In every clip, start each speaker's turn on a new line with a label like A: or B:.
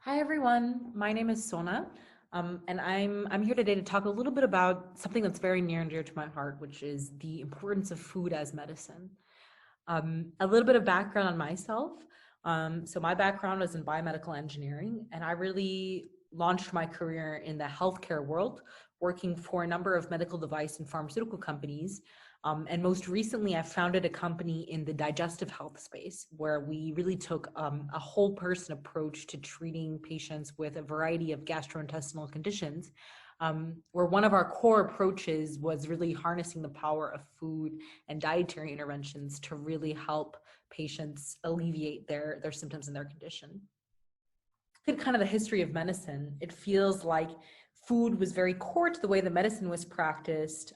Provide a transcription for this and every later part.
A: Hi everyone, my name is Sona, and I'm here today to talk a little bit about something that's very near and dear to my heart, which is the importance of food as medicine. A little bit of background on myself. So my background was in biomedical engineering, and I really launched my career in the healthcare world, working for a number of medical device and pharmaceutical companies. And most recently, I founded a company in the digestive health space where we really took a whole person approach to treating patients with a variety of gastrointestinal conditions, where one of our core approaches was really harnessing the power of food and dietary interventions to really help patients alleviate their symptoms and their condition. Kind of the history of medicine, it feels like food was very core to the way the medicine was practiced.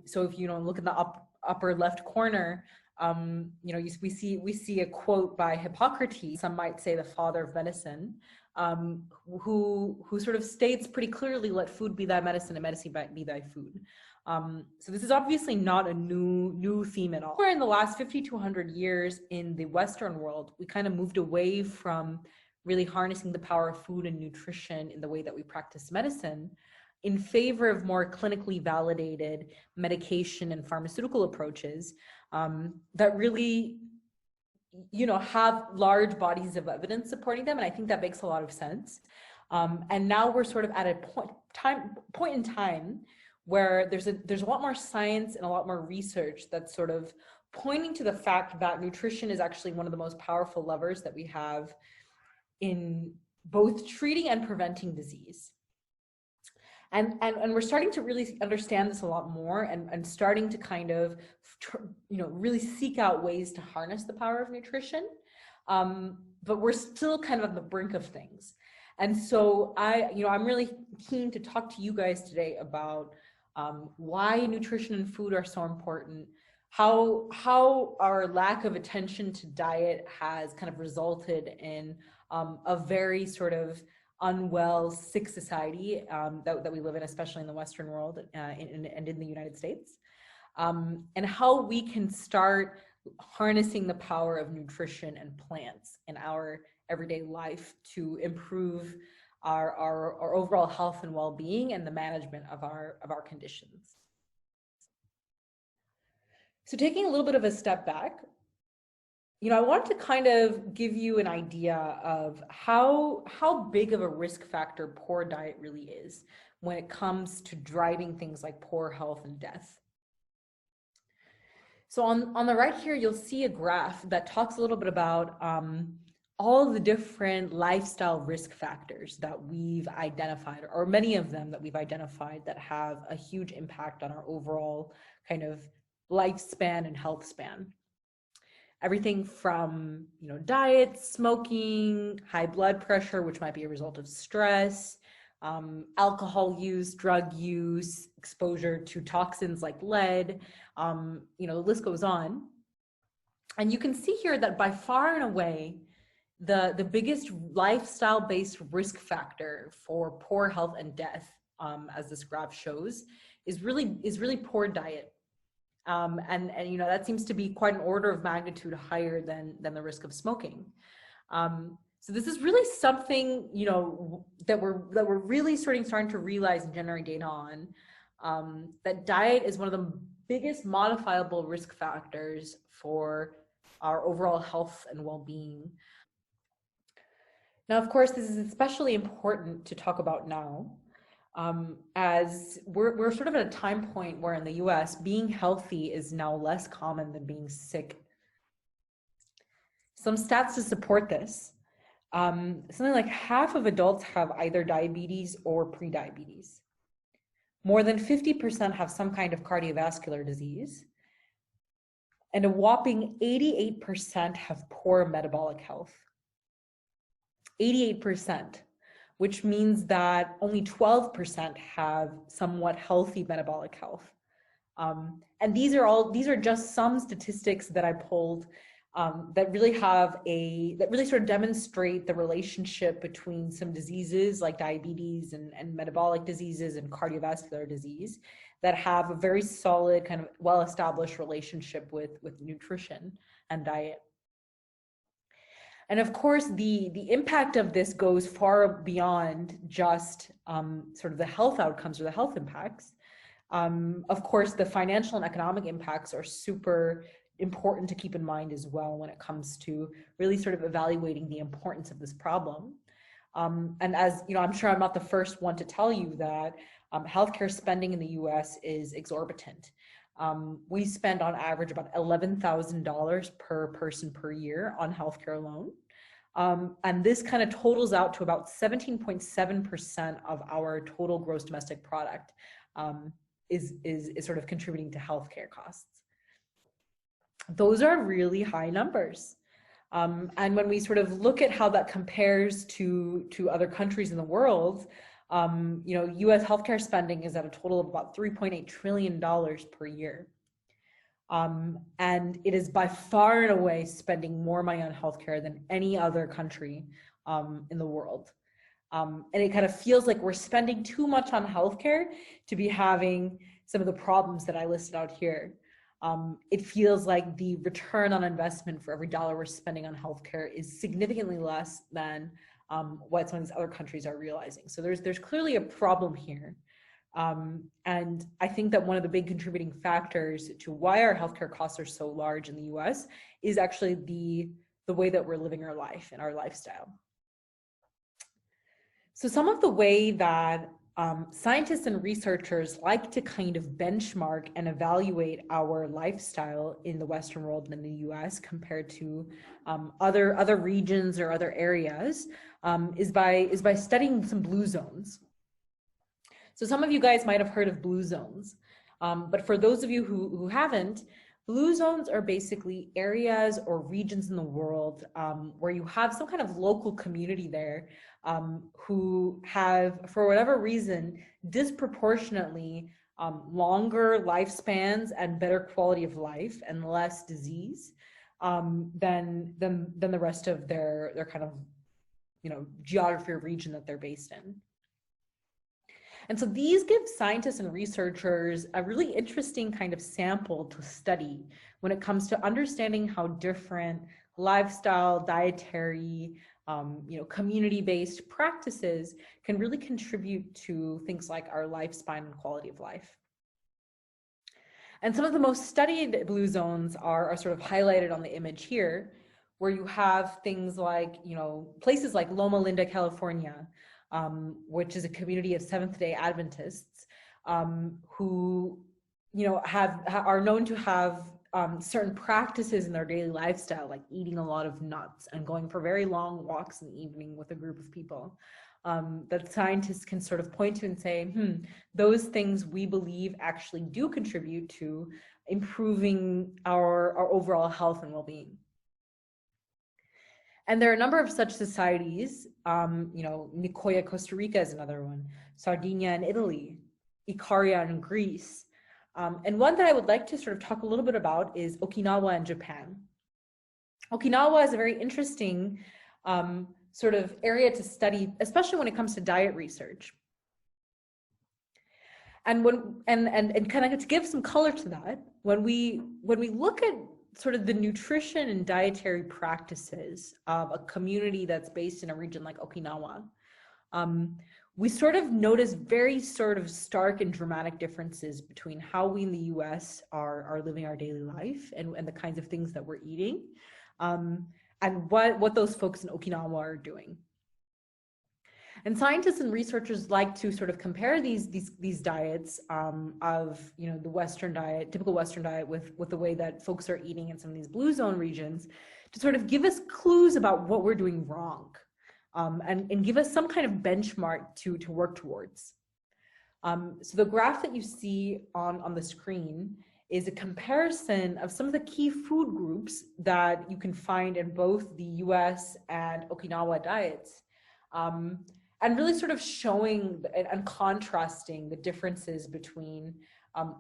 A: So if you look in the upper left corner, we see a quote by Hippocrates, some might say the father of medicine, who sort of states pretty clearly, "Let food be thy medicine, and medicine be thy food." So this is obviously not a new theme at all. Where in the last 50 to 100 years in the Western world, we kind of moved away from really harnessing the power of food and nutrition in the way that we practice medicine, in favor of more clinically validated medication and pharmaceutical approaches that really, have large bodies of evidence supporting them. And I think that makes a lot of sense. And now we're sort of at a point in time where there's a lot more science and a lot more research that's sort of pointing to the fact that nutrition is actually one of the most powerful levers that we have in both treating and preventing disease. And we're starting to really understand this a lot more and starting to kind of, really seek out ways to harness the power of nutrition. But we're still kind of on the brink of things. And so I'm really keen to talk to you guys today about why nutrition and food are so important, how our lack of attention to diet has kind of resulted in a very sort of unwell, sick society that we live in, especially in the Western world and in the United States, and how we can start harnessing the power of nutrition and plants in our everyday life to improve our overall health and well-being and the management of our conditions. So taking a little bit of a step back, I want to kind of give you an idea of how big of a risk factor poor diet really is when it comes to driving things like poor health and death. So on the right here, you'll see a graph that talks a little bit about all the different lifestyle risk factors that we've identified, or many of them that we've identified, that have a huge impact on our overall kind of lifespan and health span. Everything from, diet, smoking, high blood pressure, which might be a result of stress, alcohol use, drug use, exposure to toxins like lead, the list goes on. And you can see here that by far and away, the biggest lifestyle-based risk factor for poor health and death, as this graph shows, is really poor diet. And that seems to be quite an order of magnitude higher than the risk of smoking. So this is really something that we're really starting to realize and generate data on. That diet is one of the biggest modifiable risk factors for our overall health and well-being. Now, of course, this is especially important to talk about now, as we're sort of at a time point where in the US, being healthy is now less common than being sick. Some stats to support this. Something like half of adults have either diabetes or prediabetes. More than 50% have some kind of cardiovascular disease. And a whopping 88% have poor metabolic health. 88%. Which means that only 12% have somewhat healthy metabolic health. And these are just some statistics that I pulled that really sort of demonstrate the relationship between some diseases like diabetes and metabolic diseases and cardiovascular disease that have a very solid, kind of well-established relationship with nutrition and diet. And of course, the impact of this goes far beyond just sort of the health outcomes or the health impacts. Of course, the financial and economic impacts are super important to keep in mind as well when it comes to really sort of evaluating the importance of this problem. And as you know, I'm sure I'm not the first one to tell you that healthcare spending in the US is exorbitant. We spend on average about $11,000 per person per year on healthcare alone. And this kind of totals out to about 17.7% of our total gross domestic product is sort of contributing to healthcare costs. Those are really high numbers. And when we sort of look at how that compares to other countries in the world, you know, US healthcare spending is at a total of about $3.8 trillion per year. And it is by far and away spending more money on healthcare than any other country in the world. And it kind of feels like we're spending too much on healthcare to be having some of the problems that I listed out here. It feels like the return on investment for every dollar we're spending on healthcare is significantly less than what some of these other countries are realizing. So there's clearly a problem here. And I think that one of the big contributing factors to why our healthcare costs are so large in the US is actually the way that we're living our life and our lifestyle. So some of the way that scientists and researchers like to kind of benchmark and evaluate our lifestyle in the Western world and in the US compared to other regions or other areas is by studying some blue zones. So some of you guys might have heard of blue zones, but for those of you who haven't, blue zones are basically areas or regions in the world where you have some kind of local community there who have, for whatever reason, disproportionately longer lifespans and better quality of life and less disease than the rest of their kind of, you know, geography or region that they're based in. And so these give scientists and researchers a really interesting kind of sample to study when it comes to understanding how different lifestyle, dietary, you know, community-based practices can really contribute to things like our lifespan and quality of life. And some of the most studied blue zones are sort of highlighted on the image here, where you have things like, you know, places like Loma Linda, California, which is a community of Seventh-day Adventists who, you know, are known to have certain practices in their daily lifestyle, like eating a lot of nuts and going for very long walks in the evening with a group of people, that scientists can sort of point to and say, those things we believe actually do contribute to improving our overall health and well-being. And there are a number of such societies, you know, Nicoya, Costa Rica is another one, Sardinia in Italy, Ikaria in Greece. And one that I would like to sort of talk a little bit about is Okinawa and Japan. Okinawa is a very interesting sort of area to study, especially when it comes to diet research. And kind of to give some color to that, when we look at sort of the nutrition and dietary practices of a community that's based in a region like Okinawa, we sort of notice very sort of stark and dramatic differences between how we in the US are living our daily life and the kinds of things that we're eating, and what those folks in Okinawa are doing. And scientists and researchers like to sort of compare these diets of, you know, the Western diet, typical Western diet with the way that folks are eating in some of these blue zone regions to sort of give us clues about what we're doing wrong, and give us some kind of benchmark to work towards. So the graph that you see on the screen is a comparison of some of the key food groups that you can find in both the US and Okinawa diets. And really sort of showing and contrasting the differences between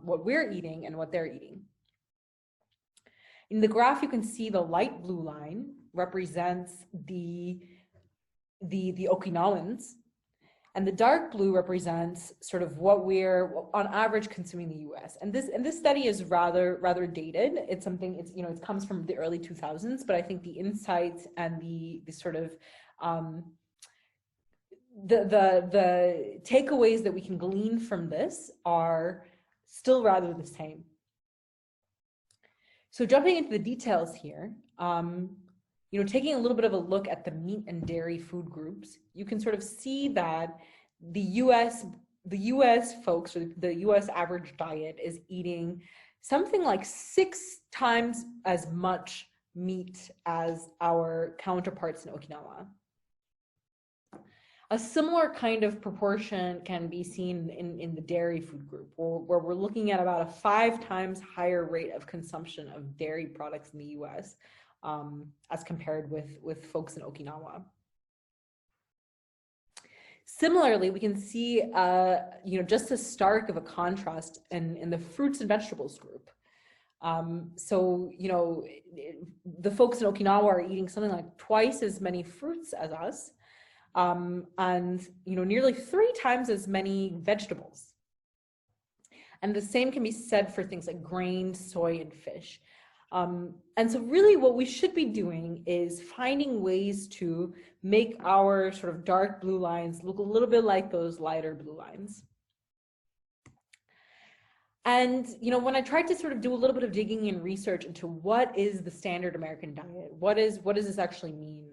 A: what we're eating and what they're eating. In the graph, you can see the light blue line represents the Okinawans, And the dark blue represents sort of what we're on average consuming in the US. And this study is rather dated. It's something, it comes from the early 2000s, but I think the insights and the sort of the takeaways that we can glean from this are still rather the same. So jumping into the details here, taking a little bit of a look at the meat and dairy food groups, you can sort of see that the US folks, or the US average diet, is eating something like 6 times as much meat as our counterparts in Okinawa. A similar kind of proportion can be seen in the dairy food group, where we're looking at about a 5 times higher rate of consumption of dairy products in the US as compared with folks in Okinawa. Similarly, we can see, just as stark of a contrast in the fruits and vegetables group. The folks in Okinawa are eating something like twice as many fruits as us, and nearly 3 times as many vegetables. And the same can be said for things like grains, soy, and fish. And so really what we should be doing is finding ways to make our sort of dark blue lines look a little bit like those lighter blue lines. And, when I tried to sort of do a little bit of digging and research into what is the standard American diet, what does this actually mean?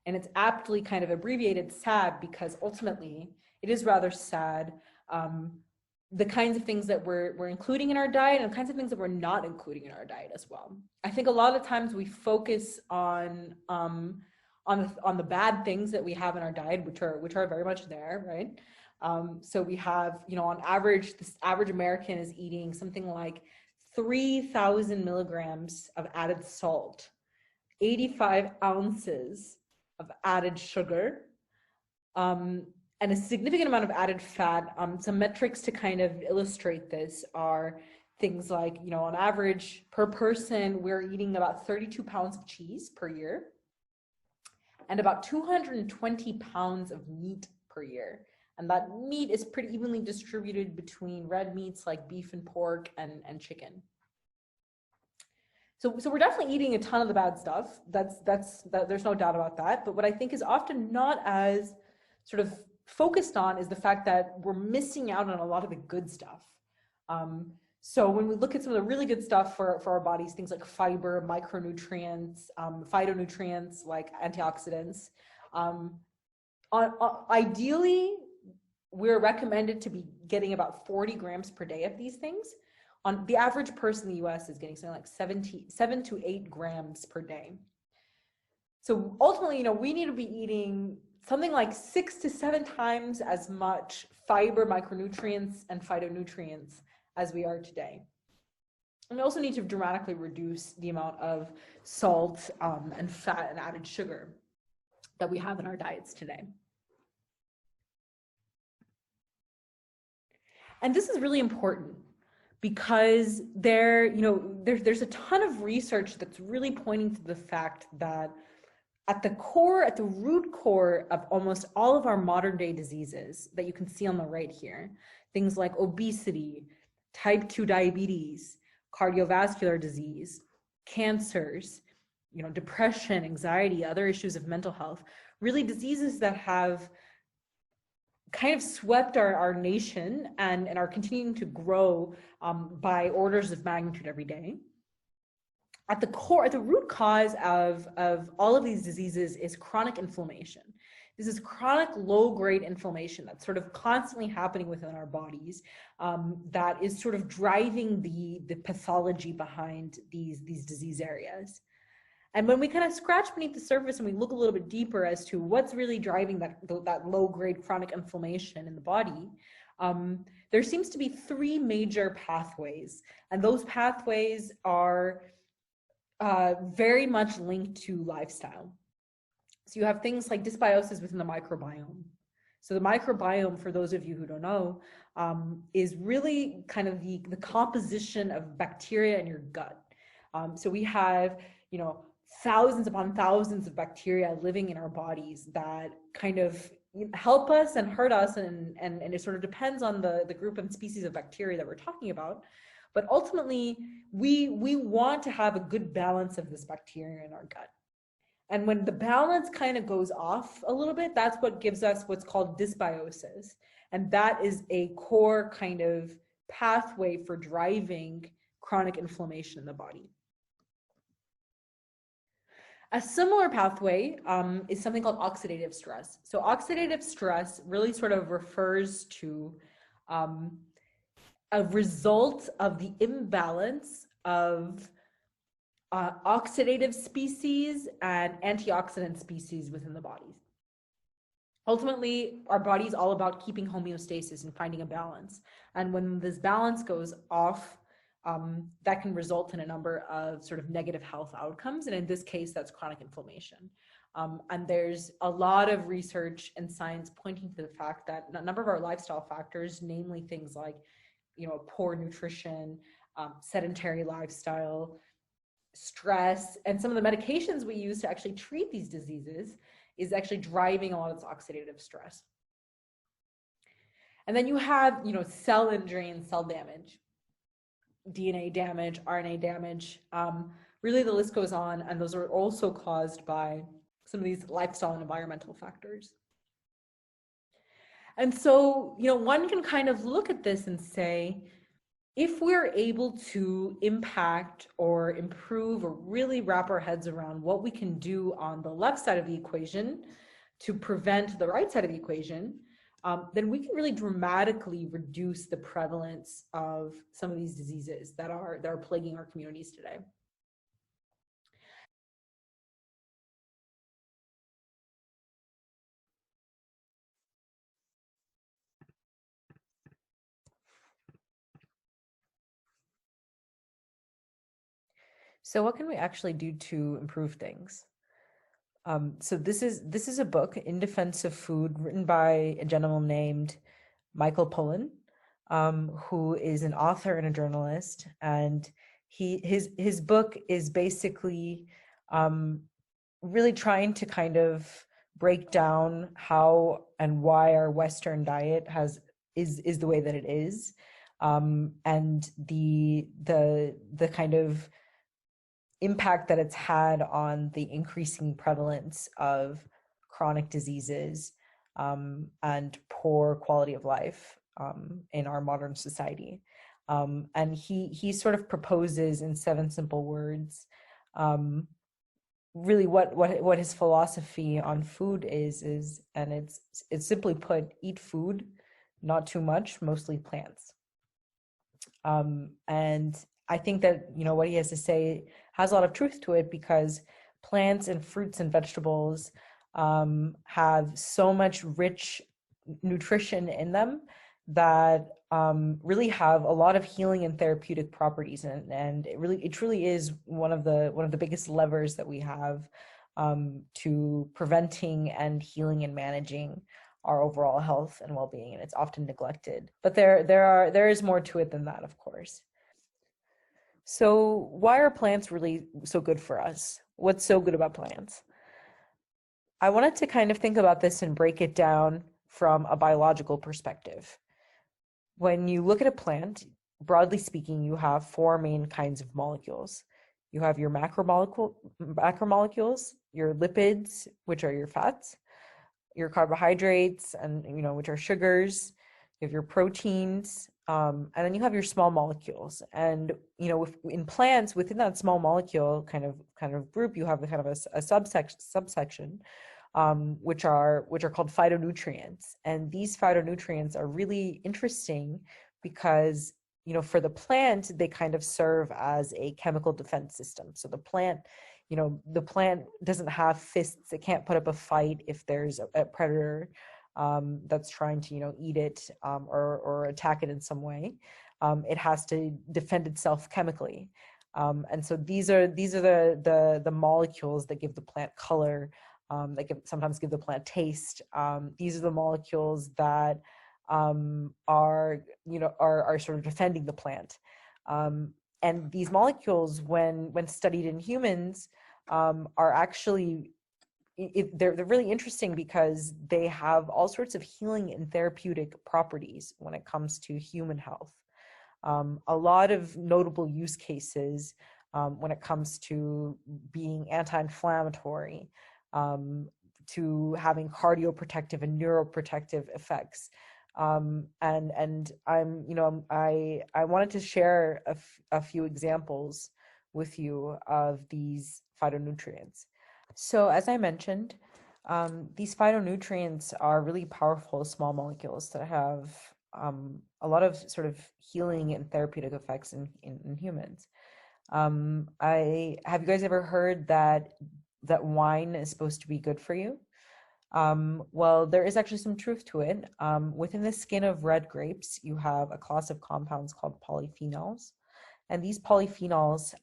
A: And it's aptly kind of abbreviated SAD, because ultimately it is rather sad. The kinds of things that we're including in our diet and the kinds of things that we're not including in our diet as well. I think a lot of times we focus on the bad things that we have in our diet, which are very much there, right? So we have, on average, this average American is eating something like 3,000 milligrams of added salt, 85 ounces of added sugar, and a significant amount of added fat. Some metrics to kind of illustrate this are things like, on average per person, we're eating about 32 pounds of cheese per year and about 220 pounds of meat per year. And that meat is pretty evenly distributed between red meats like beef and pork and chicken. So we're definitely eating a ton of the bad stuff. There's no doubt about that. But what I think is often not as sort of focused on is the fact that we're missing out on a lot of the good stuff. So when we look at some of the really good stuff for our bodies, things like fiber, micronutrients, phytonutrients like antioxidants, ideally, we're recommended to be getting about 40 grams per day of these things. On the average person in the US is getting something like 7 to 8 grams per day. So ultimately, we need to be eating something like 6 to 7 times as much fiber, micronutrients, and phytonutrients as we are today. And we also need to dramatically reduce the amount of salt and fat and added sugar that we have in our diets today. And this is really important because there's a ton of research that's really pointing to the fact that at the root core of almost all of our modern day diseases that you can see on the right here, things like obesity, type 2 diabetes, cardiovascular disease, cancers, depression, anxiety, other issues of mental health, really diseases that have kind of swept our nation and are continuing to grow by orders of magnitude every day. At the root cause of all of these diseases is chronic inflammation. This is chronic low-grade inflammation that's sort of constantly happening within our bodies that is sort of driving the pathology behind these disease areas. And when we kind of scratch beneath the surface and we look a little bit deeper as to what's really driving that low-grade chronic inflammation in the body, there seems to be 3 major pathways. And those pathways are very much linked to lifestyle. So you have things like dysbiosis within the microbiome. So the microbiome, for those of you who don't know, is really kind of the composition of bacteria in your gut. So we have, thousands upon thousands of bacteria living in our bodies that kind of help us and hurt us, and it sort of depends on the group and species of bacteria that we're talking about. But ultimately, we want to have a good balance of this bacteria in our gut. And when the balance kind of goes off a little bit, that's what gives us what's called dysbiosis. And that is a core kind of pathway for driving chronic inflammation in the body. A similar pathway is something called oxidative stress. So oxidative stress really sort of refers to a result of the imbalance of oxidative species and antioxidant species within the body. Ultimately, our body is all about keeping homeostasis and finding a balance. And when this balance goes off, that can result in a number of sort of negative health outcomes. And in this case, that's chronic inflammation. And there's a lot of research and science pointing to the fact that a number of our lifestyle factors, namely things like, poor nutrition, sedentary lifestyle, stress, and some of the medications we use to actually treat these diseases is actually driving a lot of this oxidative stress. And then you have, cell injury and cell damage, DNA damage, RNA damage. Really, the list goes on, and those are also caused by some of these lifestyle and environmental factors. And so, one can kind of look at this and say, if we're able to impact or improve or really wrap our heads around what we can do on the left side of the equation to prevent the right side of the equation, then we can really dramatically reduce the prevalence of some of these diseases that are plaguing our communities today. So what can we actually do to improve things? So this is a book, In Defense of Food, written by a gentleman named Michael Pollan, who is an author and a journalist. And his book is basically really trying to kind of break down how and why our Western diet is the way that it is, and the kind of impact that it's had on the increasing prevalence of chronic diseases and poor quality of life in our modern society. And he sort of proposes in 7 simple words really what his philosophy on food is, and it's simply put, eat food, not too much, mostly plants. And I think that, what he has to say has a lot of truth to it, because plants and fruits and vegetables have so much rich nutrition in them that really have a lot of healing and therapeutic properties, and it truly is one of the biggest levers that we have to preventing and healing and managing our overall health and well-being, and it's often neglected. But there is more to it than that, of course. So why are plants really so good for us? What's so good about plants? I wanted to kind of think about this and break it down from a biological perspective. When you look at a plant, broadly speaking, you have 4 main kinds of molecules. You have your macromolecules, your lipids, which are your fats, your carbohydrates, and which are sugars. You have your proteins, and then you have your small molecules. And in plants, within that small molecule kind of group, you have a kind of a subsection, which are called phytonutrients. And these phytonutrients are really interesting because for the plant, they kind of serve as a chemical defense system. So the plant doesn't have fists. It can't put up a fight if there's a predator that's trying to eat it or attack it in some way. It has to defend itself chemically, and so these are the molecules that give the plant color, that sometimes give the plant taste. These are the molecules that are sort of defending the plant, and these molecules, when studied in humans, are actually they're really interesting because they have all sorts of healing and therapeutic properties when it comes to human health. A lot of notable use cases when it comes to being anti-inflammatory, to having cardioprotective and neuroprotective effects. And I wanted to share a few examples with you of these phytonutrients. So as I mentioned, these phytonutrients are really powerful small molecules that have a lot of sort of healing and therapeutic effects in humans. Have you guys ever heard that wine is supposed to be good for you? Well, there is actually some truth to it. Within the skin of red grapes, you have a class of compounds called polyphenols. And these polyphenols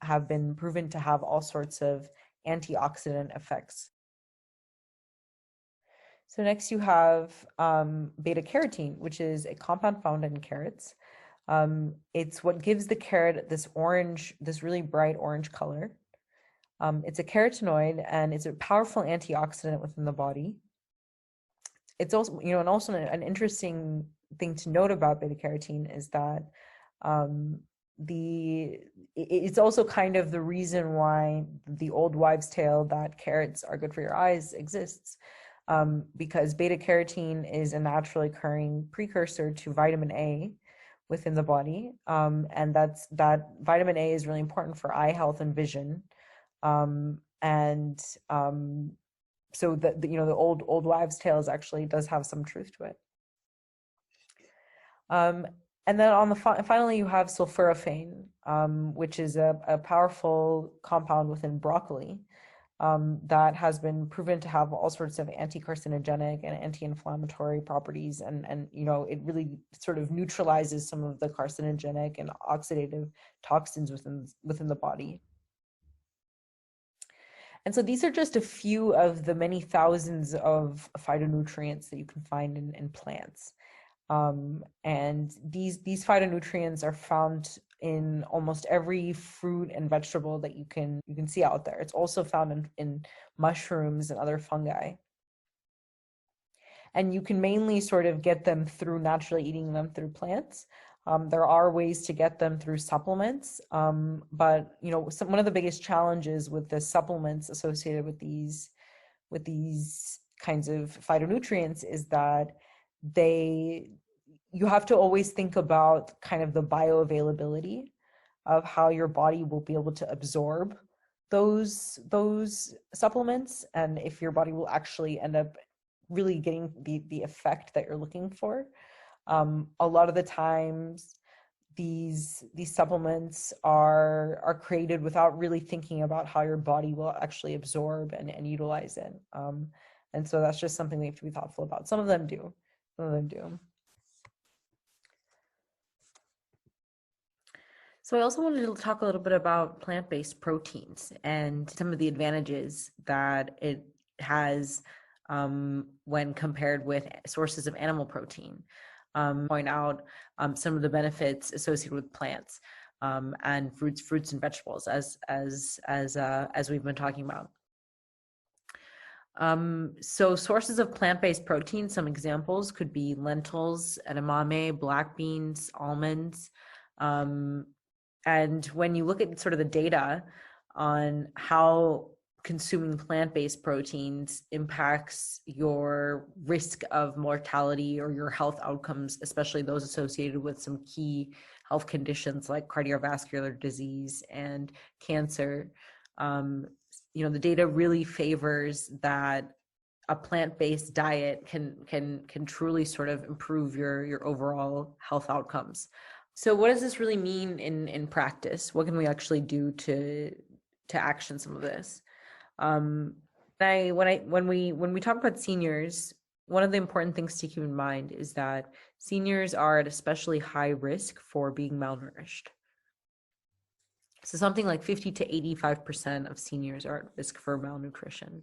A: have been proven to have all sorts of antioxidant effects. So next you have beta carotene, which is a compound found in carrots. It's what gives the carrot this really bright orange color. It's a carotenoid and it's a powerful antioxidant within the body. It's also, and also an interesting thing to note about beta carotene is that it's also kind of the reason why the old wives' tale that carrots are good for your eyes exists. Because beta carotene is a naturally occurring precursor to vitamin A within the body, and that vitamin A is really important for eye health and vision, so the old wives' tales actually does have some truth to it. And then finally you have sulforaphane, which is a powerful compound within broccoli. That has been proven to have all sorts of anti-carcinogenic and anti-inflammatory properties, and it really sort of neutralizes some of the carcinogenic and oxidative toxins within the body. And so these are just a few of the many thousands of phytonutrients that you can find in plants. And these phytonutrients are found in almost every fruit and vegetable that you can see out there. It's also found in mushrooms and other fungi. And you can mainly sort of get them through naturally eating them through plants. There are ways to get them through supplements, but one of the biggest challenges with the supplements associated with these kinds of phytonutrients is that you have to always think about kind of the bioavailability of how your body will be able to absorb those supplements, and if your body will actually end up really getting the effect that you're looking for. A lot of the times these supplements are created without really thinking about how your body will actually absorb and utilize it. And so that's just something we have to be thoughtful about. Some of them do. So I also wanted to talk a little bit about plant-based proteins and some of the advantages that it has when compared with sources of animal protein. Point out some of the benefits associated with plants and fruits and vegetables, as we've been talking about. So sources of plant-based protein, some examples could be lentils, edamame, black beans, almonds. And when you look at sort of the data on how consuming plant-based proteins impacts your risk of mortality or your health outcomes, especially those associated with some key health conditions like cardiovascular disease and cancer, the data really favors that a plant-based diet can truly sort of improve your overall health outcomes. So what does this really mean in practice? What can we actually do to action some of this? When we talk about seniors, one of the important things to keep in mind is that seniors are at especially high risk for being malnourished. So something like 50 to 85% of seniors are at risk for malnutrition.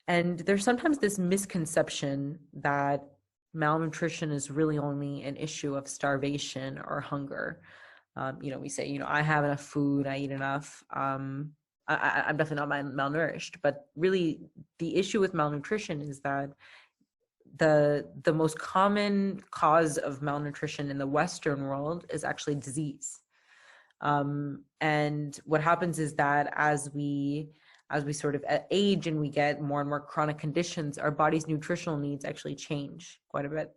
A: And there's sometimes this misconception that malnutrition is really only an issue of starvation or hunger. We say, I have enough food, I eat enough. I'm definitely not malnourished, but really the issue with malnutrition is that the most common cause of malnutrition in the Western world is actually disease. And what happens is that as we sort of age and we get more and more chronic conditions, our body's nutritional needs actually change quite a bit.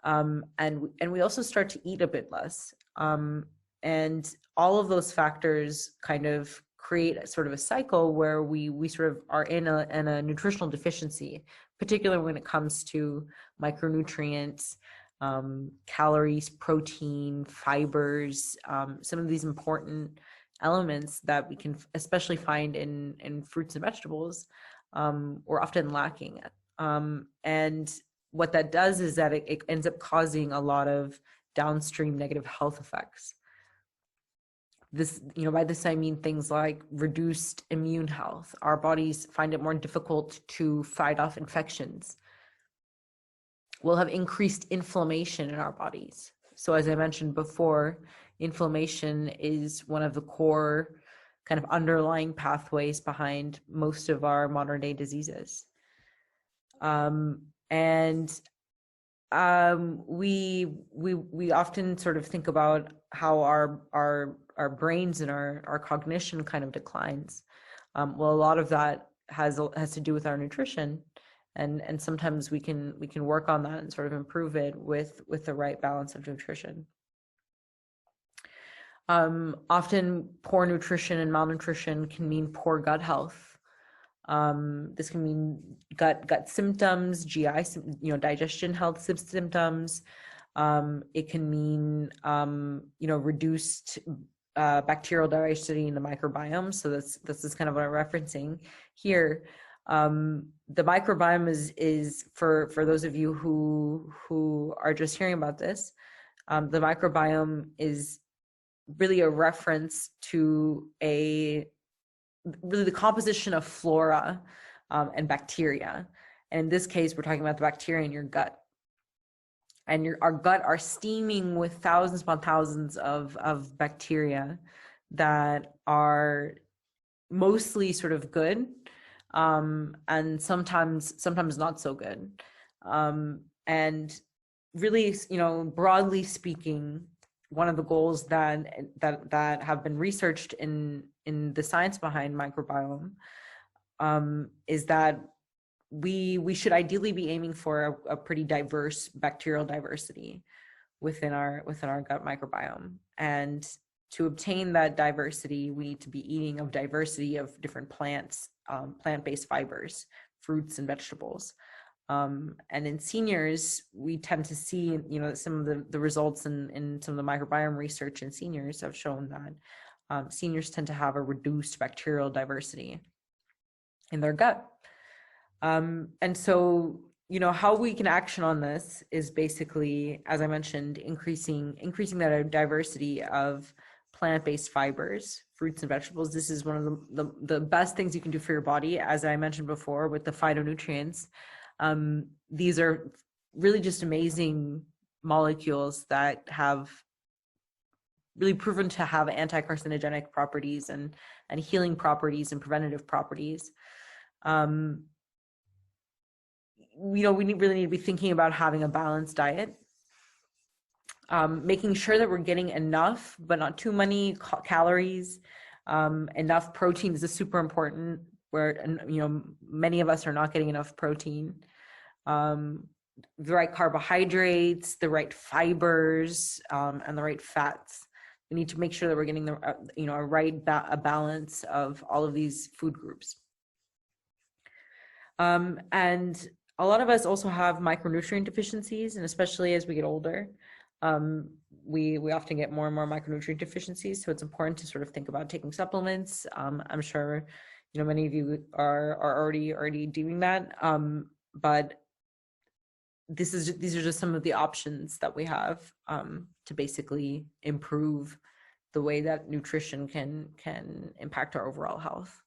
A: And we also start to eat a bit less. And all of those factors kind of create a sort of a cycle where we sort of are in a nutritional deficiency, particularly when it comes to micronutrients, calories, protein, fibers, some of these important elements that we can especially find in fruits and vegetables, we're often lacking. And what that does is that it ends up causing a lot of downstream negative health effects. This, by this I mean things like reduced immune health. Our bodies find it more difficult to fight off infections. We'll have increased inflammation in our bodies. So as I mentioned before, inflammation is one of the core kind of underlying pathways behind most of our modern day diseases. And we often sort of think about how our brains and our cognition kind of declines. Well, a lot of that has to do with our nutrition, and sometimes we can work on that and sort of improve it with the right balance of nutrition. Often poor nutrition and malnutrition can mean poor gut health. This can mean gut symptoms, GI, digestion health symptoms. It can mean, reduced bacterial diversity in the microbiome. So this is kind of what I'm referencing here. The microbiome is for those of you who are just hearing about this, the microbiome is really a reference to really the composition of flora and bacteria. And in this case, we're talking about the bacteria in your gut. And our gut are steaming with thousands upon thousands of bacteria that are mostly sort of good, and sometimes not so good. And really, broadly speaking, one of the goals that have been researched in the science behind microbiome is that we should ideally be aiming for a pretty diverse bacterial diversity within our gut microbiome. And to obtain that diversity, we need to be eating a diversity of different plants, plant-based fibers, fruits and vegetables. And in seniors, we tend to see, some of the results in some of the microbiome research in seniors have shown that seniors tend to have a reduced bacterial diversity in their gut. And so, how we can action on this is basically, as I mentioned, increasing that diversity of plant-based fibers, fruits and vegetables. This is one of the best things you can do for your body, as I mentioned before, with the phytonutrients. These are really just amazing molecules that have really proven to have anti-carcinogenic properties and healing properties and preventative properties. We really need to be thinking about having a balanced diet, making sure that we're getting enough, but not too many calories, enough protein. This is super important, where many of us are not getting enough protein. The right carbohydrates, the right fibers, and the right fats. We need to make sure that we're getting a balance of all of these food groups. And a lot of us also have micronutrient deficiencies, and especially as we get older, we often get more and more micronutrient deficiencies. So it's important to sort of think about taking supplements. I'm sure many of you are already doing that, but these are just some of the options that we have to basically improve the way that nutrition can impact our overall health.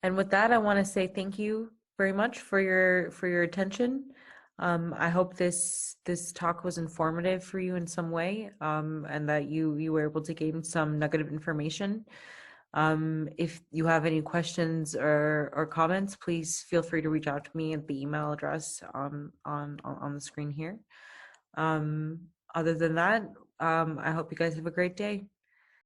A: And with that, I want to say thank you very much for your attention.
B: I hope this talk was informative for you in some way, and that you were able to gain some nugget of information. If you have any questions or comments, please feel free to reach out to me at the email address on the screen here. Other than that, I hope you guys have a great day.